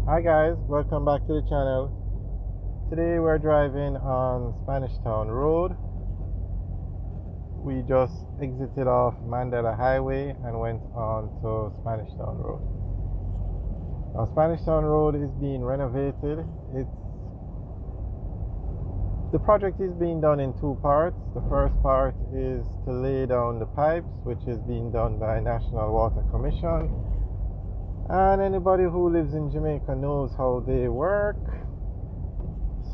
Hi guys, welcome back to the channel. Today we're driving on Spanish Town Road. We just exited off Mandela Highway and went on to Spanish Town Road. Now Spanish Town Road is being renovated. The project is being done in two parts. The first part is to lay down the pipes, which is being done by National Water Commission. And anybody who lives in Jamaica knows how they work.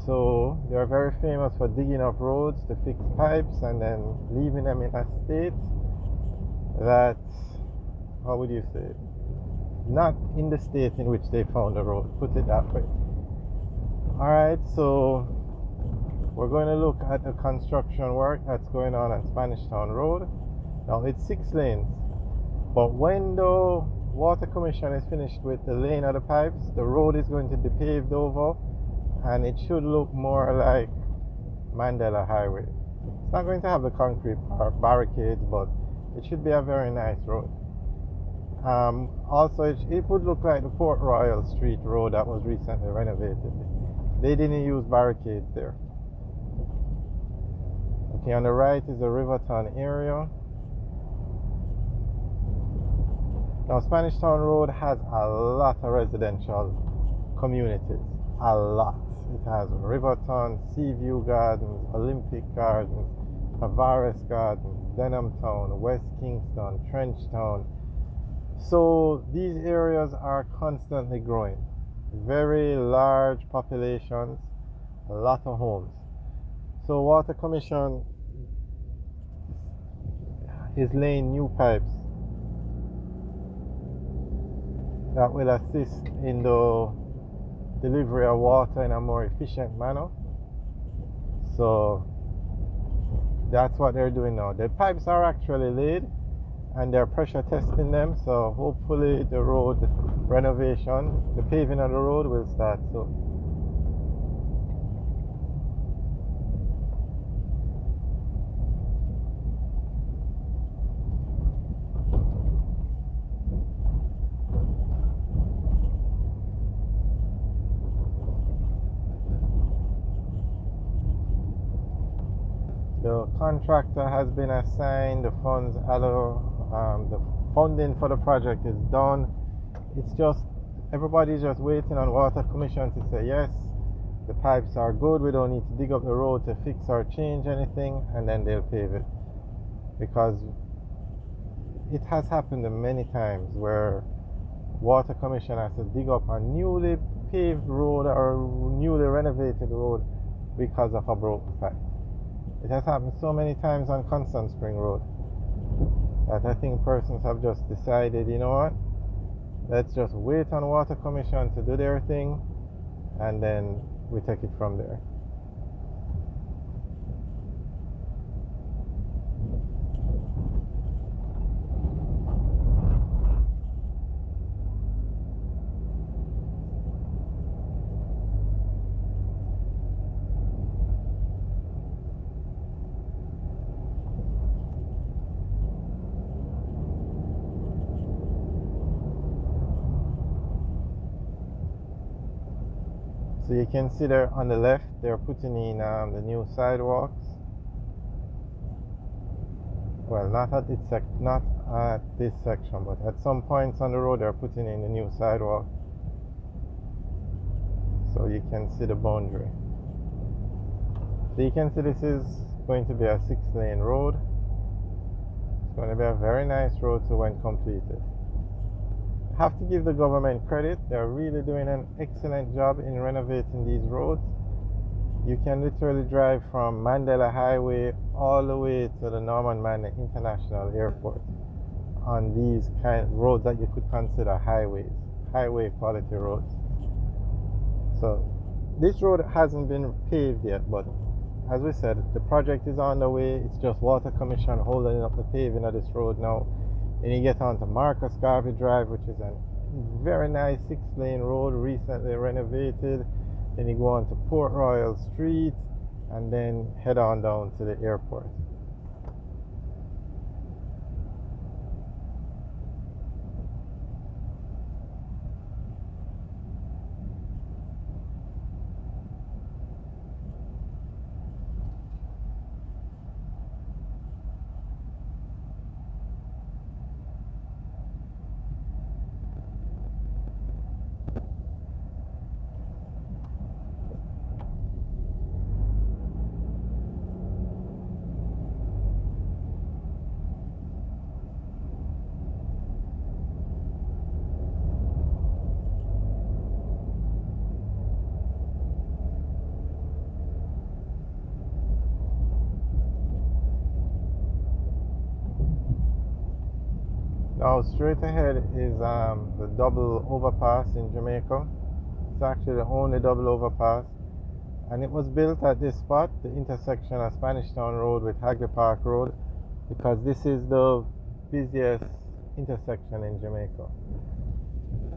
So they are very famous for digging up roads to fix pipes and then leaving them in a state that, how would you say it? Not in the state in which they found the road, put it that way. Alright, so we're going to look at the construction work that's going on Spanish Town Road. Now it's 6 lanes, but when the Water Commission is finished with the laying of the pipes, the road is going to be paved over and it should look more like Mandela Highway. It's not going to have the concrete barricades, but it should be a very nice road. Also, it would look like the Port Royal Street road that was recently renovated. They didn't use barricades there. Okay, on the right is the Riverton area. Now, Spanish Town Road has a lot of residential communities. A lot. It has Riverton, Seaview Gardens, Olympic Gardens, Tavares Gardens, Denham Town, West Kingston, Trench Town. So these areas are constantly growing. Very large populations, a lot of homes. So Water Commission is laying new pipes that will assist in the delivery of water in a more efficient manner. So that's what they're doing now. The pipes are actually laid and they're pressure testing them, so hopefully the road renovation, the paving of the road will start soon. The contractor has been assigned, the funds, the funding for the project is done. It's just, everybody's just waiting on Water Commission to say yes, the pipes are good, we don't need to dig up the road to fix or change anything, and then they'll pave it. Because it has happened many times where Water Commission has to dig up a newly paved road or newly renovated road because of a broken pipe. It has happened so many times on Constant Spring Road that I think persons have just decided, you know what, let's just wait on Water Commission to do their thing and then we take it from there. So you can see there on the left, they're putting in the new sidewalks. Well, not at this section, but at some points on the road, they're putting in the new sidewalk. So you can see the boundary. So you can see this is going to be a 6-lane road. It's going to be a very nice road to when completed. Have to give the government credit. They're really doing an excellent job in renovating these roads. You can literally drive from Mandela Highway all the way to the Norman Manley International Airport on these kind of roads that you could consider highway quality roads. So this road hasn't been paved yet, but as we said, the project is on the way. It's just Water Commission holding up the paving of this road now. Then you get on to Marcus Garvey Drive, which is a very nice 6-lane road, recently renovated. Then you go on to Port Royal Street and then head on down to the airport. Now straight ahead is the double overpass in Jamaica. It's actually the only double overpass, and it was built at this spot, the intersection of Spanish Town Road with Hagley Park Road, because this is the busiest intersection in Jamaica.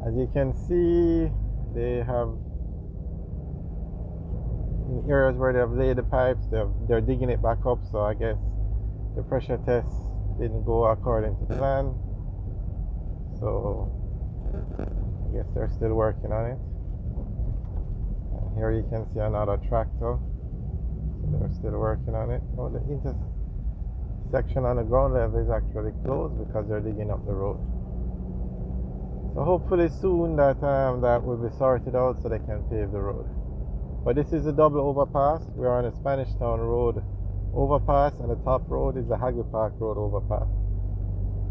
As you can see, they have, in areas where they have laid the pipes, they're digging it back up, so I guess the pressure test didn't go according to plan. So I guess they're still working on it. And here you can see another tractor. So they're still working on it. Oh, the intersection on the ground level is actually closed because they're digging up the road. So hopefully soon that will be sorted out so they can pave the road. But this is a double overpass. We are on the Spanish Town Road overpass, and the top road is the Hagley Park Road overpass.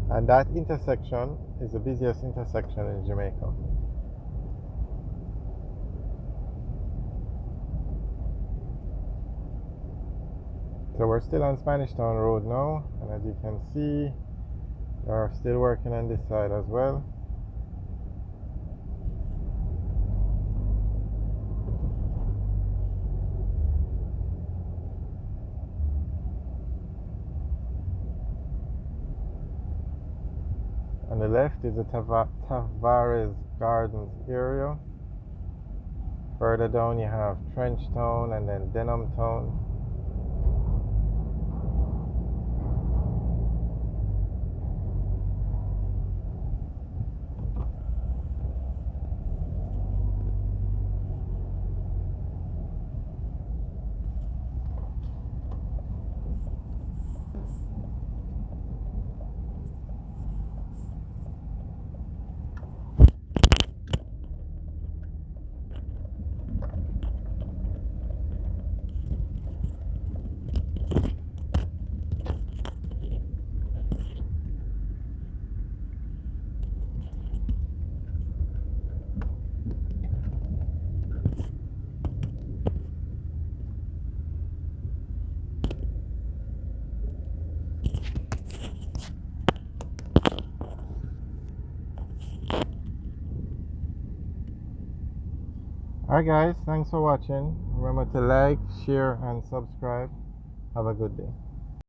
And that intersection is the busiest intersection in Jamaica. So we're still on Spanish Town Road now, and as you can see, they're still working on this side as well. On the left is the Tavares Gardens area. Further down you have Trench Town and then Denham Town. Alright guys, thanks for watching. Remember to like, share and subscribe. Have a good day.